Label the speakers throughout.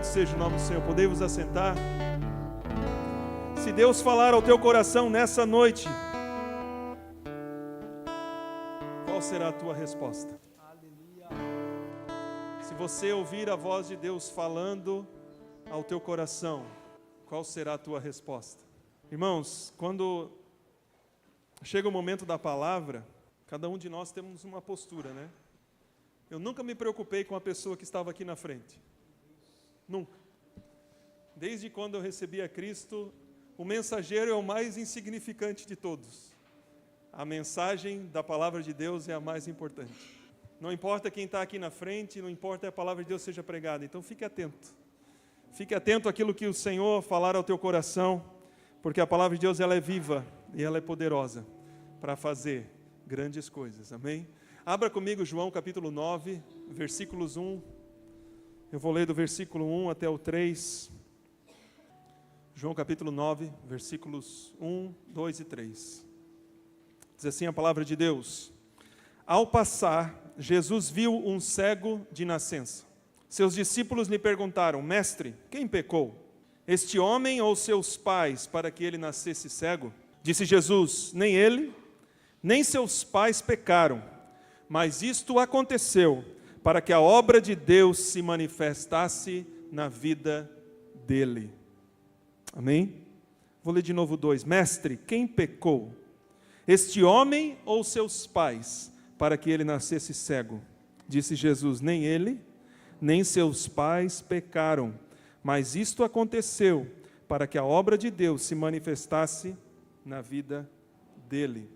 Speaker 1: Louvado seja o nome do Senhor. Podei vos assentar. Se Deus falar ao teu coração nessa noite, qual será a tua resposta? Se você ouvir a voz de Deus falando ao teu coração, qual será a tua resposta? Irmãos, quando chega o momento da palavra, cada um de nós temos uma postura, né? Eu nunca me preocupei com a pessoa que estava aqui na frente. Nunca. Desde quando eu recebi a Cristo, o mensageiro é o mais insignificante de todos. A mensagem da palavra de Deus é a mais importante. Não importa quem está aqui na frente, não importa a palavra de Deus seja pregada. Então fique atento. Fique atento àquilo que o Senhor falar ao teu coração, porque a palavra de Deus ela é viva e ela é poderosa para fazer grandes coisas. Amém? Abra comigo João capítulo 9, versículos 1. Eu vou ler do versículo 1 até o 3. João capítulo 9, versículos 1, 2 e 3. Diz assim a palavra de Deus: Ao passar, Jesus viu um cego de nascença. Seus discípulos lhe perguntaram: Mestre, quem pecou? Este homem ou seus pais, para que ele nascesse cego? Disse Jesus: Nem ele, nem seus pais pecaram, mas isto aconteceu para que a obra de Deus se manifestasse na vida dele. Amém? Vou ler de novo 2. Mestre, quem pecou? Este homem ou seus pais, para que ele nascesse cego? Disse Jesus: Nem ele, nem seus pais pecaram, mas isto aconteceu para que a obra de Deus se manifestasse na vida dele.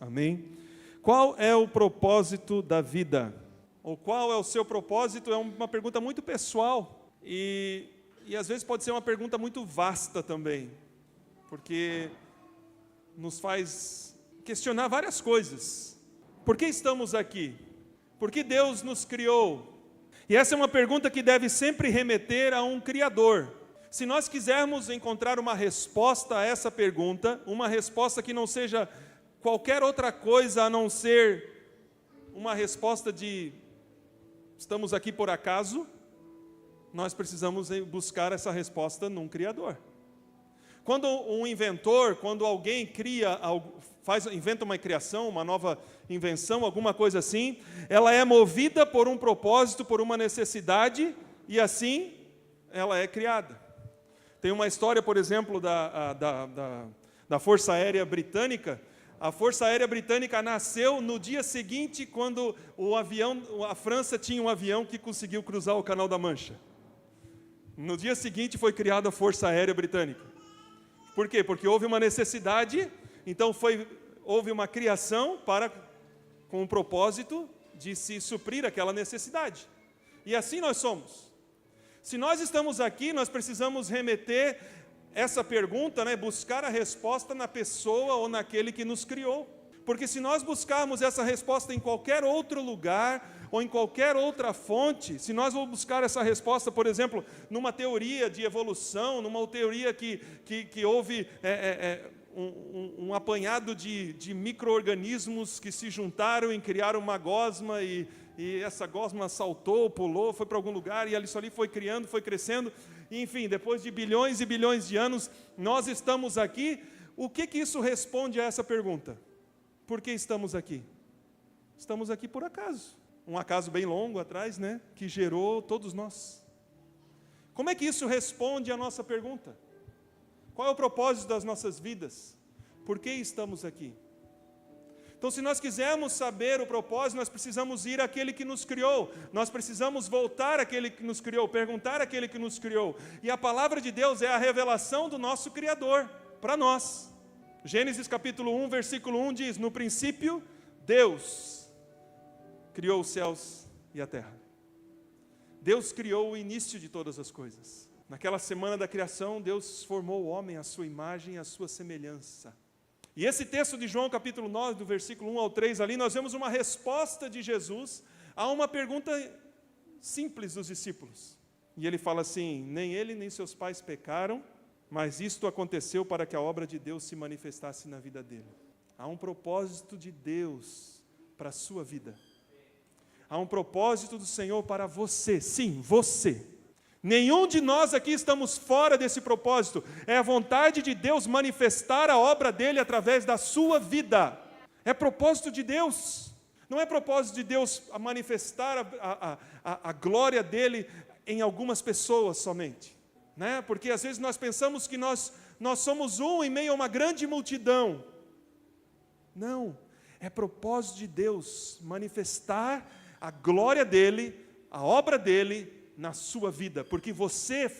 Speaker 1: Amém? Qual é o propósito da vida? Ou qual é o seu propósito? É uma pergunta muito pessoal e às vezes pode ser uma pergunta muito vasta também, porque nos faz questionar várias coisas. Por que estamos aqui? Por que Deus nos criou? E essa é uma pergunta que deve sempre remeter a um Criador. Se nós quisermos encontrar uma resposta a essa pergunta, uma resposta que não seja qualquer outra coisa a não ser uma resposta de estamos aqui por acaso, nós precisamos buscar essa resposta num Criador. Quando um inventor, quando alguém inventa uma criação, uma nova invenção, alguma coisa assim, ela é movida por um propósito, por uma necessidade, e assim ela é criada. Tem uma história, por exemplo, da Força Aérea Britânica. A Força Aérea Britânica nasceu no dia seguinte, quando a França tinha um avião que conseguiu cruzar o Canal da Mancha. No dia seguinte foi criada a Força Aérea Britânica. Por quê? Porque houve uma necessidade, então houve uma criação com o propósito de se suprir aquela necessidade. E assim nós somos. Se nós estamos aqui, nós precisamos remeter essa pergunta, né, buscar a resposta na pessoa ou naquele que nos criou. Porque se nós buscarmos essa resposta em qualquer outro lugar, ou em qualquer outra fonte, se nós vamos buscar essa resposta, por exemplo, numa teoria de evolução, numa teoria que houve um apanhado de micro-organismos que se juntaram e criaram uma gosma, e essa gosma saltou, pulou, foi para algum lugar, e isso ali foi criando, foi crescendo, e, enfim, depois de bilhões e bilhões de anos, nós estamos aqui. O que isso responde a essa pergunta? Por que estamos aqui? Estamos aqui por acaso. Um acaso bem longo atrás, né? Que gerou todos nós. Como é que isso responde à nossa pergunta? Qual é o propósito das nossas vidas? Por que estamos aqui? Então, se nós quisermos saber o propósito, nós precisamos ir àquele que nos criou. Nós precisamos voltar àquele que nos criou, perguntar àquele que nos criou. E a palavra de Deus é a revelação do nosso Criador para nós. Gênesis capítulo 1, versículo 1 diz: No princípio, Deus criou os céus e a terra. Deus criou o início de todas as coisas. Naquela semana da criação, Deus formou o homem à sua imagem e à sua semelhança. E esse texto de João capítulo 9, do versículo 1 ao 3, ali nós vemos uma resposta de Jesus a uma pergunta simples dos discípulos. E ele fala assim: nem ele nem seus pais pecaram, mas isto aconteceu para que a obra de Deus se manifestasse na vida dele. Há um propósito de Deus para a sua vida. Há um propósito do Senhor para você, sim, você. Nenhum de nós aqui estamos fora desse propósito. É a vontade de Deus manifestar a obra dele através da sua vida. É propósito de Deus. Não é propósito de Deus a manifestar a glória dele em algumas pessoas somente, né? Porque às vezes nós pensamos que nós somos um em meio a uma grande multidão. Não, é propósito de Deus manifestar a glória dele, a obra dele na sua vida, porque você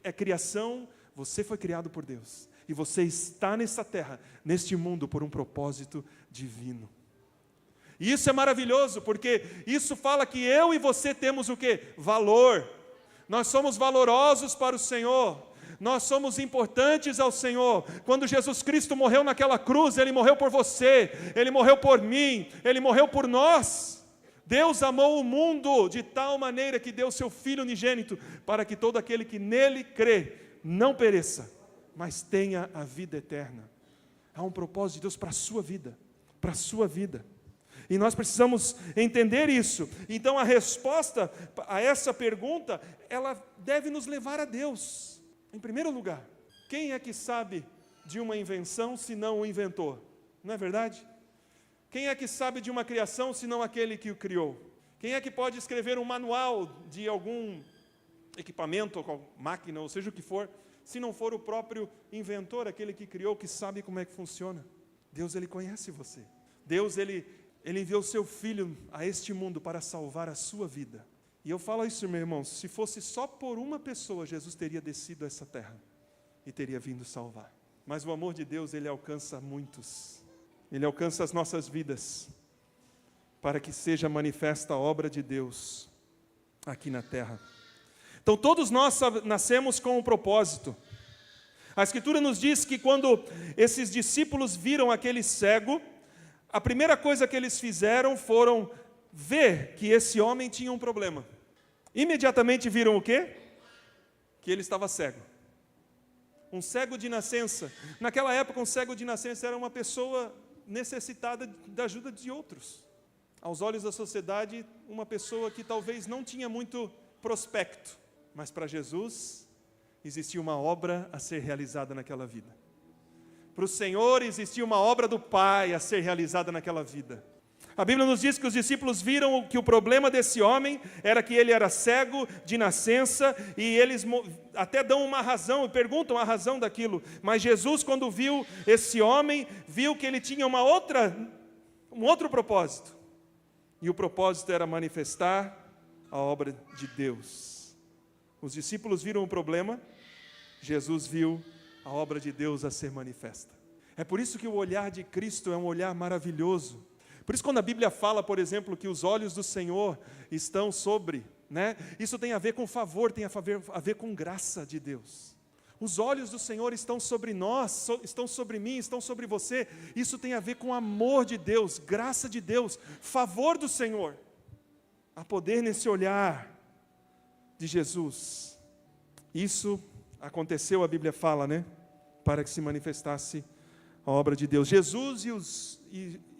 Speaker 1: é criação, você foi criado por Deus, e você está nessa terra, neste mundo, por um propósito divino. E isso é maravilhoso, porque isso fala que eu e você temos o quê? Valor. Nós somos valorosos para o Senhor, nós somos importantes ao Senhor. Quando Jesus Cristo morreu naquela cruz, Ele morreu por você, Ele morreu por mim, Ele morreu por nós. Deus amou o mundo de tal maneira que deu seu Filho unigênito, para que todo aquele que nele crê, não pereça, mas tenha a vida eterna. Há um propósito de Deus para a sua vida, para a sua vida. E nós precisamos entender isso. Então a resposta a essa pergunta, ela deve nos levar a Deus. Em primeiro lugar, quem é que sabe de uma invenção se não o inventor? Não é verdade? Quem é que sabe de uma criação se não aquele que o criou? Quem é que pode escrever um manual de algum equipamento, ou máquina, ou seja o que for, se não for o próprio inventor, aquele que criou, que sabe como é que funciona? Deus, Ele conhece você. Deus, Ele enviou o seu Filho a este mundo para salvar a sua vida. E eu falo isso, meu irmão, se fosse só por uma pessoa, Jesus teria descido a essa terra e teria vindo salvar. Mas o amor de Deus, Ele alcança muitos. Ele alcança as nossas vidas, para que seja manifesta a obra de Deus aqui na terra. Então todos nós nascemos com um propósito. A Escritura nos diz que quando esses discípulos viram aquele cego, a primeira coisa que eles fizeram foram ver que esse homem tinha um problema. Imediatamente viram o quê? Que ele estava cego. Um cego de nascença. Naquela época, um cego de nascença era uma pessoa necessitada da ajuda de outros. Aos olhos da sociedade, uma pessoa que talvez não tinha muito prospecto, mas para Jesus existia uma obra a ser realizada naquela vida. Para o Senhor existia uma obra do Pai a ser realizada naquela vida. A Bíblia nos diz que os discípulos viram que o problema desse homem era que ele era cego de nascença, e eles até dão uma razão, perguntam a razão daquilo, mas Jesus, quando viu esse homem, viu que ele tinha um outro propósito, e o propósito era manifestar a obra de Deus. Os discípulos viram o problema, Jesus viu a obra de Deus a ser manifesta. É por isso que o olhar de Cristo é um olhar maravilhoso. Por isso, quando a Bíblia fala, por exemplo, que os olhos do Senhor estão sobre, né? Isso tem a ver com favor, tem a ver com graça de Deus. Os olhos do Senhor estão sobre nós, estão sobre mim, estão sobre você. Isso tem a ver com amor de Deus, graça de Deus, favor do Senhor. Há poder nesse olhar de Jesus. Isso aconteceu, a Bíblia fala, né? Para que se manifestasse a obra de Deus. Jesus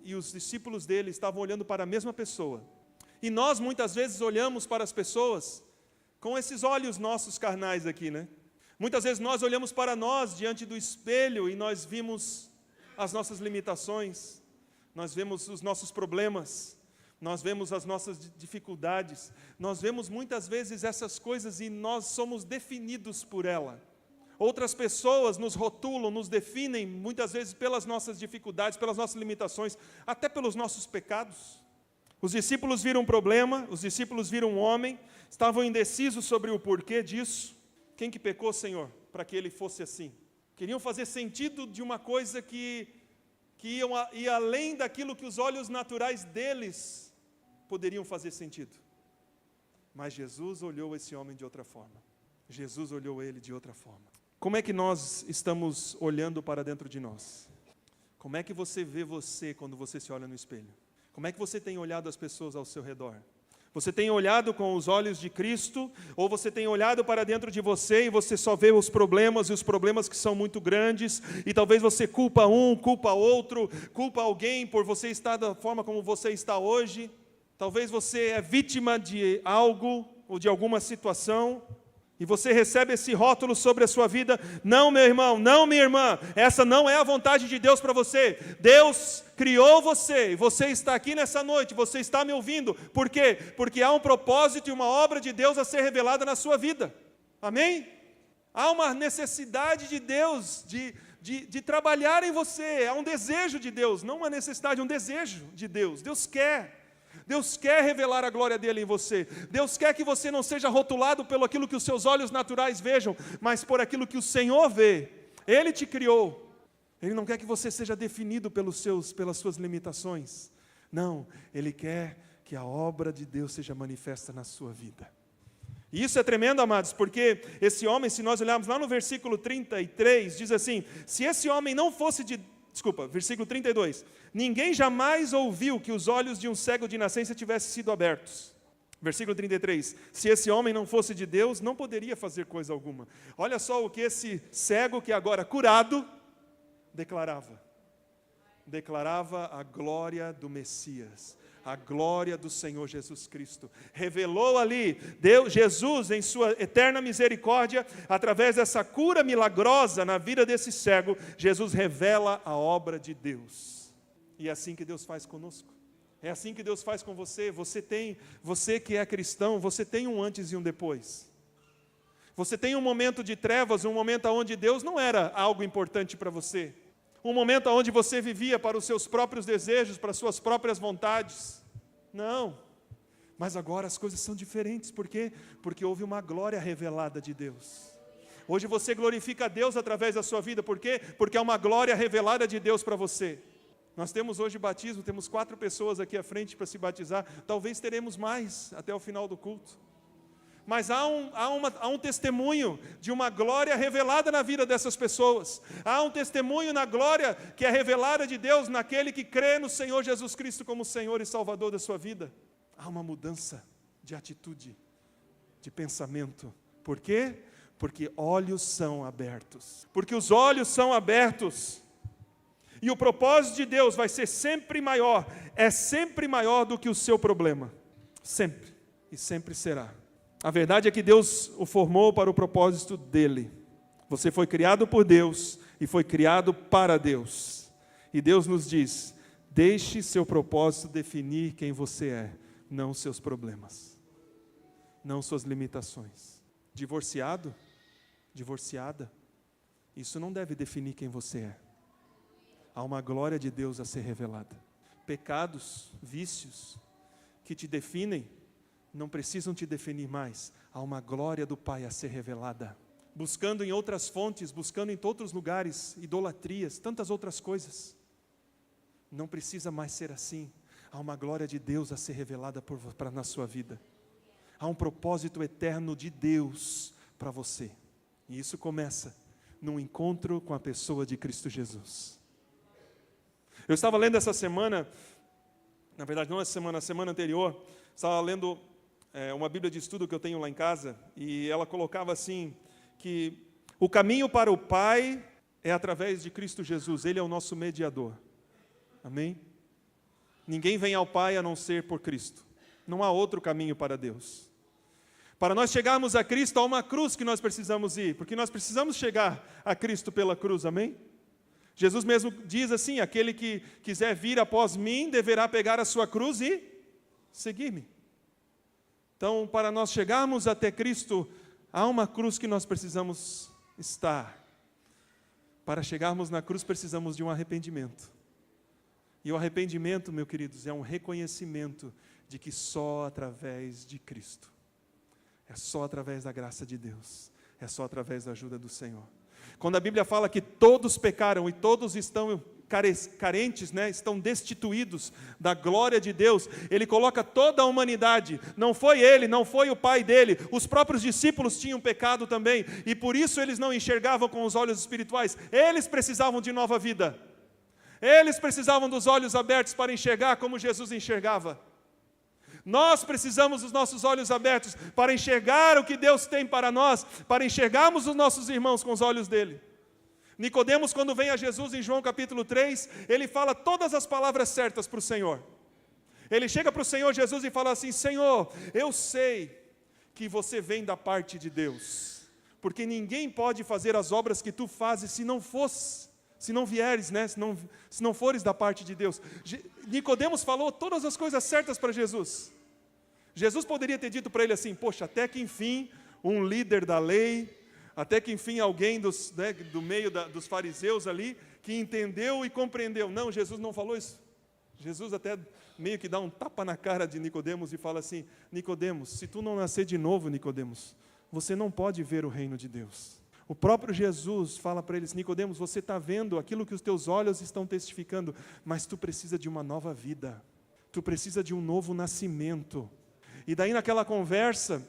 Speaker 1: e os discípulos dele estavam olhando para a mesma pessoa. E nós muitas vezes olhamos para as pessoas com esses olhos nossos carnais aqui, né? Muitas vezes nós olhamos para nós diante do espelho e nós vimos as nossas limitações, nós vemos os nossos problemas, nós vemos as nossas dificuldades, nós vemos muitas vezes essas coisas e nós somos definidos por ela. Outras pessoas nos rotulam, nos definem, muitas vezes pelas nossas dificuldades, pelas nossas limitações, até pelos nossos pecados. Os discípulos viram um problema, os discípulos viram um homem, estavam indecisos sobre o porquê disso. Quem que pecou, Senhor, para que ele fosse assim? Queriam fazer sentido de uma coisa que ia além daquilo que os olhos naturais deles poderiam fazer sentido. Mas Jesus olhou esse homem de outra forma. Jesus olhou ele de outra forma. Como é que nós estamos olhando para dentro de nós? Como é que você vê você quando você se olha no espelho? Como é que você tem olhado as pessoas ao seu redor? Você tem olhado com os olhos de Cristo, ou você tem olhado para dentro de você e você só vê os problemas, e os problemas que são muito grandes, e talvez você culpa um, culpa outro, culpa alguém por você estar da forma como você está hoje. Talvez você é vítima de algo ou de alguma situação. e você recebe esse rótulo sobre a sua vida: não, meu irmão, não, minha irmã, essa não é a vontade de Deus para você. Deus criou você, e você está aqui nessa noite, você está me ouvindo. Por quê? Porque há um propósito e uma obra de Deus a ser revelada na sua vida. Amém? Há uma necessidade de Deus de trabalhar em você. Há um desejo de Deus, não uma necessidade, um desejo de Deus. Deus quer revelar a glória dele em você. Deus quer que você não seja rotulado pelo aquilo que os seus olhos naturais vejam, mas por aquilo que o Senhor vê. Ele te criou. Ele não quer que você seja definido pelas suas limitações. Não, Ele quer que a obra de Deus seja manifesta na sua vida. E isso é tremendo, amados, porque esse homem, se nós olharmos lá no versículo 33, diz assim: se esse homem não fosse versículo 32. Ninguém jamais ouviu que os olhos de um cego de nascença tivessem sido abertos. Versículo 33. Se esse homem não fosse de Deus, não poderia fazer coisa alguma. Olha só o que esse cego, que agora curado, declarava. Declarava a glória do Messias, a glória do Senhor Jesus Cristo. Revelou ali, Jesus em sua eterna misericórdia, através dessa cura milagrosa na vida desse cego, Jesus revela a obra de Deus. E é assim que Deus faz conosco. É assim que Deus faz com você. Você que é cristão, você tem um antes e um depois. Você tem um momento de trevas, um momento onde Deus não era algo importante para você. Um momento onde você vivia para os seus próprios desejos, para as suas próprias vontades. Não, mas agora as coisas são diferentes. Por quê? Porque houve uma glória revelada de Deus. Hoje você glorifica a Deus através da sua vida. Por quê? Porque é uma glória revelada de Deus para você. Nós temos hoje batismo, temos 4 pessoas aqui à frente para se batizar. Talvez teremos mais até o final do culto. Mas há um testemunho de uma glória revelada na vida dessas pessoas. Há um testemunho na glória que é revelada de Deus naquele que crê no Senhor Jesus Cristo como Senhor e Salvador da sua vida. Há uma mudança de atitude, de pensamento. Por quê? Porque olhos são abertos. Porque os olhos são abertos. E o propósito de Deus vai ser sempre maior, é sempre maior do que o seu problema. Sempre. E sempre será. A verdade é que Deus o formou para o propósito dele. Você foi criado por Deus e foi criado para Deus. E Deus nos diz: deixe seu propósito definir quem você é, não seus problemas, não suas limitações. Divorciado, divorciada, isso não deve definir quem você é. Há uma glória de Deus a ser revelada. Pecados, vícios que te definem, não precisam te definir mais. Há uma glória do Pai a ser revelada. Buscando em outras fontes, buscando em outros lugares, idolatrias, tantas outras coisas. Não precisa mais ser assim. Há uma glória de Deus a ser revelada na sua vida. Há um propósito eterno de Deus para você. E isso começa num encontro com a pessoa de Cristo Jesus. Eu estava lendo essa semana, na verdade não essa semana, a semana anterior, estava lendo uma Bíblia de estudo que eu tenho lá em casa, e ela colocava assim, que o caminho para o Pai é através de Cristo Jesus, Ele é o nosso mediador. Amém? Ninguém vem ao Pai a não ser por Cristo. Não há outro caminho para Deus. Para nós chegarmos a Cristo, há uma cruz que nós precisamos ir, porque nós precisamos chegar a Cristo pela cruz, amém? Jesus mesmo diz assim: aquele que quiser vir após mim, deverá pegar a sua cruz e seguir-me. Então, para nós chegarmos até Cristo, há uma cruz que nós precisamos estar. Para chegarmos na cruz, precisamos de um arrependimento. E o arrependimento, meus queridos, é um reconhecimento de que só através de Cristo, é só através da graça de Deus, é só através da ajuda do Senhor. Quando a Bíblia fala que todos pecaram e todos estão carentes, estão destituídos da glória de Deus, Ele coloca toda a humanidade. Não foi ele, não foi o pai dele, os próprios discípulos tinham pecado também, e por isso eles não enxergavam com os olhos espirituais. Eles precisavam de nova vida. Eles precisavam dos olhos abertos para enxergar como Jesus enxergava. Nós precisamos dos nossos olhos abertos para enxergar o que Deus tem para nós, para enxergarmos os nossos irmãos com os olhos dele. Nicodemos, quando vem a Jesus em João capítulo 3, ele fala todas as palavras certas para o Senhor. Ele chega para o Senhor Jesus e fala assim: Senhor, eu sei que você vem da parte de Deus. Porque ninguém pode fazer as obras que tu fazes se não vieres, né? Se não fores da parte de Deus. Nicodemos falou todas as coisas certas para Jesus. Jesus poderia ter dito para ele assim: poxa, até que enfim um líder da lei, até que enfim alguém do meio dos fariseus ali, que entendeu e compreendeu. Não, Jesus não falou isso. Jesus até meio que dá um tapa na cara de Nicodemos e fala assim: Nicodemos, se tu não nascer de novo, Nicodemos, você não pode ver o reino de Deus. O próprio Jesus fala para eles: Nicodemos, você está vendo aquilo que os teus olhos estão testificando, mas tu precisa de uma nova vida, tu precisa de um novo nascimento. E daí naquela conversa,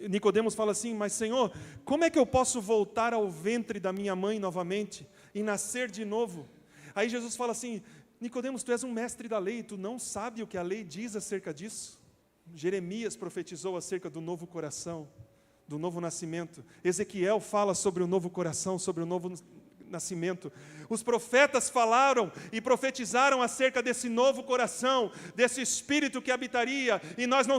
Speaker 1: Nicodemos fala assim: mas Senhor, como é que eu posso voltar ao ventre da minha mãe novamente e nascer de novo? Aí Jesus fala assim: Nicodemos, tu és um mestre da lei, tu não sabe o que a lei diz acerca disso? Jeremias profetizou acerca do novo coração, do novo nascimento. Ezequiel fala sobre o novo coração, sobre o novo nascimento. Os profetas falaram e profetizaram acerca desse novo coração, desse Espírito que habitaria, e nós não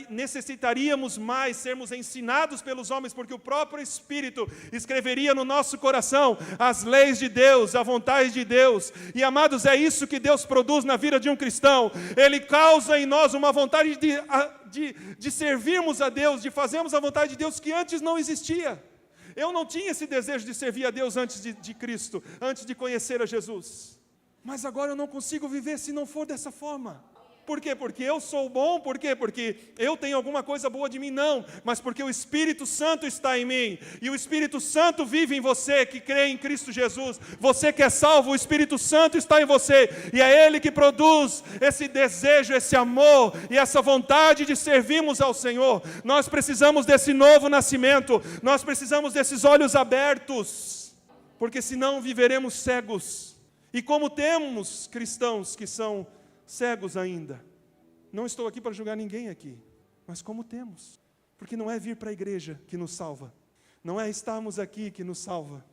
Speaker 1: necessitaríamos mais sermos ensinados pelos homens, porque o próprio Espírito escreveria no nosso coração as leis de Deus, a vontade de Deus. E amados, é isso que Deus produz na vida de um cristão. Ele causa em nós uma vontade de servirmos a Deus, de fazermos a vontade de Deus que antes não existia. Eu não tinha esse desejo de servir a Deus antes de Cristo, antes de conhecer a Jesus. Mas agora eu não consigo viver se não for dessa forma. Por quê? Porque eu sou bom? Por quê? Porque eu tenho alguma coisa boa de mim? Não, mas porque o Espírito Santo está em mim, e o Espírito Santo vive em você, que crê em Cristo Jesus. Você que é salvo, o Espírito Santo está em você, e é Ele que produz esse desejo, esse amor, e essa vontade de servirmos ao Senhor. Nós precisamos desse novo nascimento, nós precisamos desses olhos abertos, porque senão viveremos cegos. E como temos cristãos que são cegos ainda. Não estou aqui para julgar ninguém aqui, mas como temos? Porque não é vir para a igreja que nos salva, não é estarmos aqui que nos salva,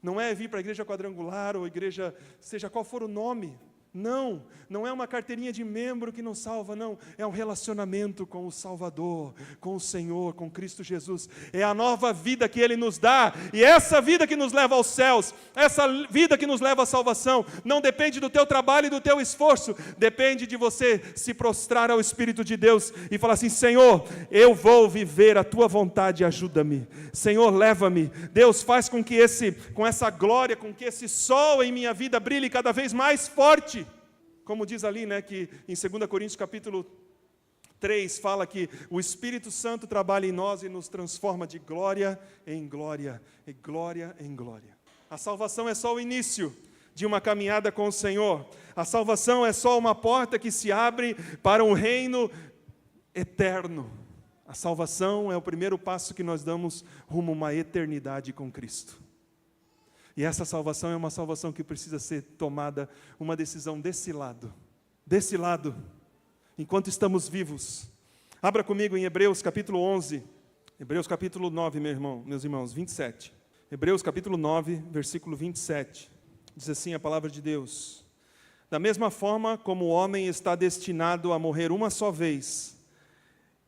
Speaker 1: não é vir para a igreja quadrangular ou igreja, seja qual for o nome. Não é uma carteirinha de membro que nos salva, não. É um relacionamento com o Salvador, com o Senhor, com Cristo Jesus. É a nova vida que Ele nos dá, e essa vida que nos leva aos céus, essa vida que nos leva à salvação, não depende do teu trabalho e do teu esforço, depende de você se prostrar ao Espírito de Deus e falar assim: Senhor, eu vou viver a tua vontade, ajuda-me. Senhor, leva-me. Deus, faz com que com essa glória, com que esse sol em minha vida brilhe cada vez mais forte. Como diz ali, né, que em 2 Coríntios capítulo 3 fala que o Espírito Santo trabalha em nós e nos transforma de glória em glória, e glória em glória. A salvação é só o início de uma caminhada com o Senhor. A salvação é só uma porta que se abre para um reino eterno. A salvação é o primeiro passo que nós damos rumo a uma eternidade com Cristo. E essa salvação é uma salvação que precisa ser tomada, uma decisão desse lado, enquanto estamos vivos. Abra comigo em Hebreus capítulo 11, Hebreus capítulo 9, meus irmãos, 27. Hebreus capítulo 9, versículo 27. Diz assim a palavra de Deus: da mesma forma como o homem está destinado a morrer uma só vez,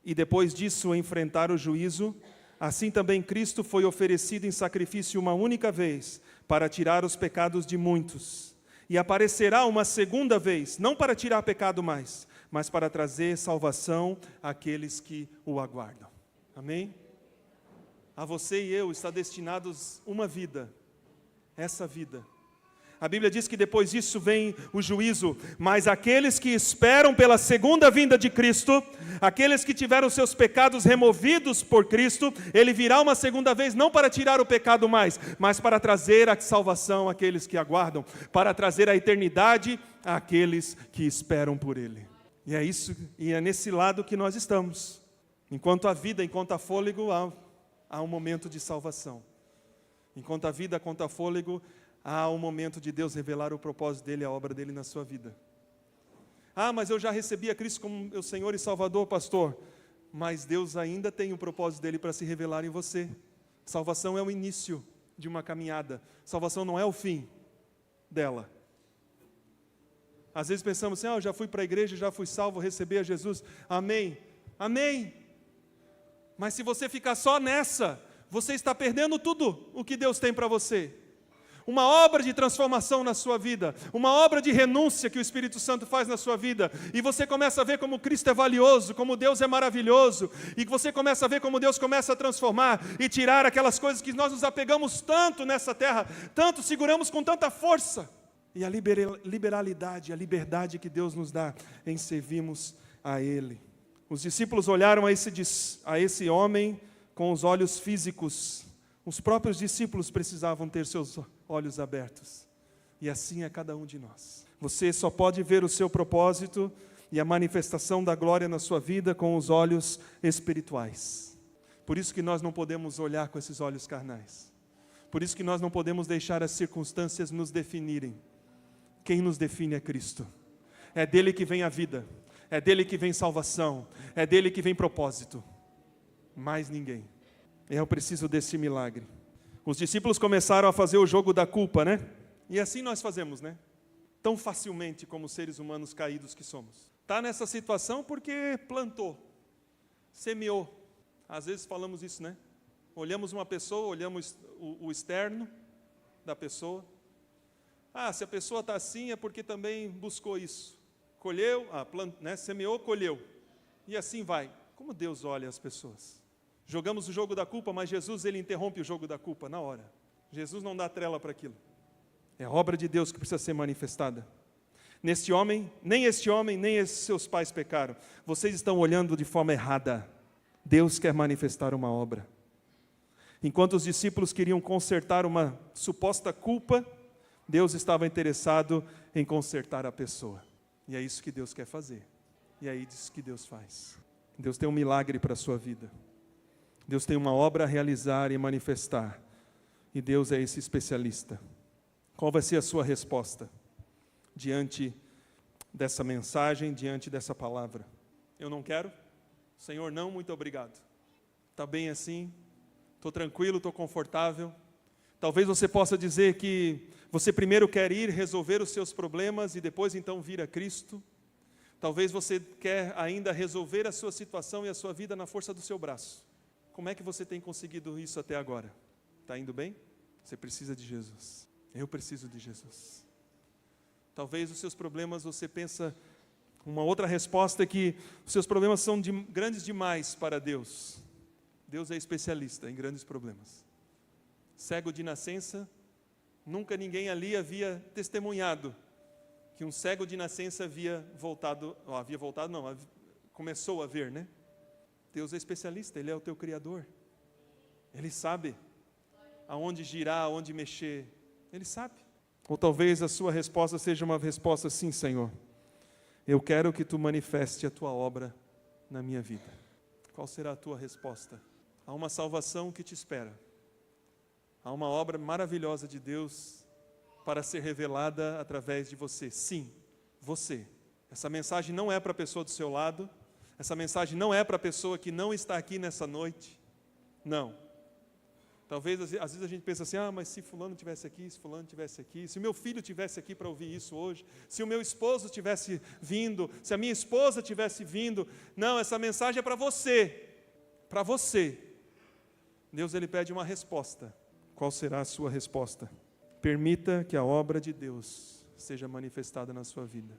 Speaker 1: e depois disso enfrentar o juízo, assim também Cristo foi oferecido em sacrifício uma única vez, para tirar os pecados de muitos. E aparecerá uma segunda vez, não para tirar pecado mais, mas para trazer salvação àqueles que o aguardam. Amém? A você e eu está destinados uma vida, essa vida. A Bíblia diz que depois disso vem o juízo, mas aqueles que esperam pela segunda vinda de Cristo, aqueles que tiveram seus pecados removidos por Cristo, Ele virá uma segunda vez, não para tirar o pecado mais, mas para trazer a salvação àqueles que aguardam, para trazer a eternidade àqueles que esperam por Ele. E é isso, e é nesse lado que nós estamos. Enquanto há vida, enquanto há fôlego, há um momento de salvação. Enquanto há vida, enquanto há fôlego, há um momento de Deus revelar o propósito dEle, a obra dEle na sua vida. Mas eu já recebi a Cristo como meu Senhor e Salvador, pastor. Mas Deus ainda tem o propósito dEle para se revelar em você. Salvação é o início de uma caminhada. Salvação não é o fim dela. Às vezes pensamos assim: eu já fui para a igreja, já fui salvo, recebi a Jesus. Amém. Amém. Mas se você ficar só nessa, você está perdendo tudo o que Deus tem para você. Uma obra de transformação na sua vida, uma obra de renúncia que o Espírito Santo faz na sua vida, e você começa a ver como Cristo é valioso, como Deus é maravilhoso, e você começa a ver como Deus começa a transformar e tirar aquelas coisas que nós nos apegamos tanto nessa terra, tanto seguramos com tanta força, e a liberalidade, a liberdade que Deus nos dá em servirmos a Ele. Os discípulos olharam a esse homem com os olhos físicos. Os próprios discípulos precisavam ter seus olhos abertos. E assim é cada um de nós. Você só pode ver o seu propósito e a manifestação da glória na sua vida com os olhos espirituais. Por isso que nós não podemos olhar com esses olhos carnais. Por isso que nós não podemos deixar as circunstâncias nos definirem. Quem nos define é Cristo. É dele que vem a vida. É dele que vem salvação. É dele que vem propósito. Mais ninguém. Eu preciso desse milagre. Os discípulos começaram a fazer o jogo da culpa, né? E assim nós fazemos, né? Tão facilmente como seres humanos caídos que somos. Está nessa situação porque plantou, semeou. Às vezes falamos isso, né? Olhamos uma pessoa, olhamos o externo da pessoa. Se a pessoa está assim é porque também buscou isso. Colheu, semeou, colheu. E assim vai. Como Deus olha as pessoas? Jogamos o jogo da culpa, mas Jesus, ele interrompe o jogo da culpa na hora. Jesus não dá trela para aquilo. É a obra de Deus que precisa ser manifestada. Neste homem, nem esses seus pais pecaram. Vocês estão olhando de forma errada. Deus quer manifestar uma obra. Enquanto os discípulos queriam consertar uma suposta culpa, Deus estava interessado em consertar a pessoa. E é isso que Deus quer fazer. E é isso que Deus faz. Deus tem um milagre para a sua vida. Deus tem uma obra a realizar e manifestar. E Deus é esse especialista. Qual vai ser a sua resposta diante dessa mensagem, diante dessa palavra? Eu não quero? Senhor, não, muito obrigado. Está bem assim? Estou tranquilo, estou confortável? Talvez você possa dizer que você primeiro quer ir resolver os seus problemas e depois então vir a Cristo. Talvez você quer ainda resolver a sua situação e a sua vida na força do seu braço. Como é que você tem conseguido isso até agora? Está indo bem? Você precisa de Jesus. Eu preciso de Jesus. Talvez os seus problemas, você pensa, uma outra resposta é que os seus problemas são grandes demais para Deus. Deus é especialista em grandes problemas. Cego de nascença, nunca ninguém ali havia testemunhado que um cego de nascença começou a ver, né? Deus é especialista, Ele é o teu Criador. Ele sabe aonde girar, aonde mexer. Ele sabe. Ou talvez a sua resposta seja uma resposta assim: Senhor, eu quero que Tu manifeste a Tua obra na minha vida. Qual será a tua resposta? Há uma salvação que te espera. Há uma obra maravilhosa de Deus para ser revelada através de você. Sim, você. Essa mensagem não é para a pessoa do seu lado. Essa mensagem não é para a pessoa que não está aqui nessa noite. Não. Talvez, às vezes a gente pensa assim, mas se fulano tivesse aqui, se fulano tivesse aqui, se o meu filho tivesse aqui para ouvir isso hoje, se o meu esposo tivesse vindo, se a minha esposa tivesse vindo. Não, essa mensagem é para você. Para você. Deus, Ele pede uma resposta. Qual será a sua resposta? Permita que a obra de Deus seja manifestada na sua vida.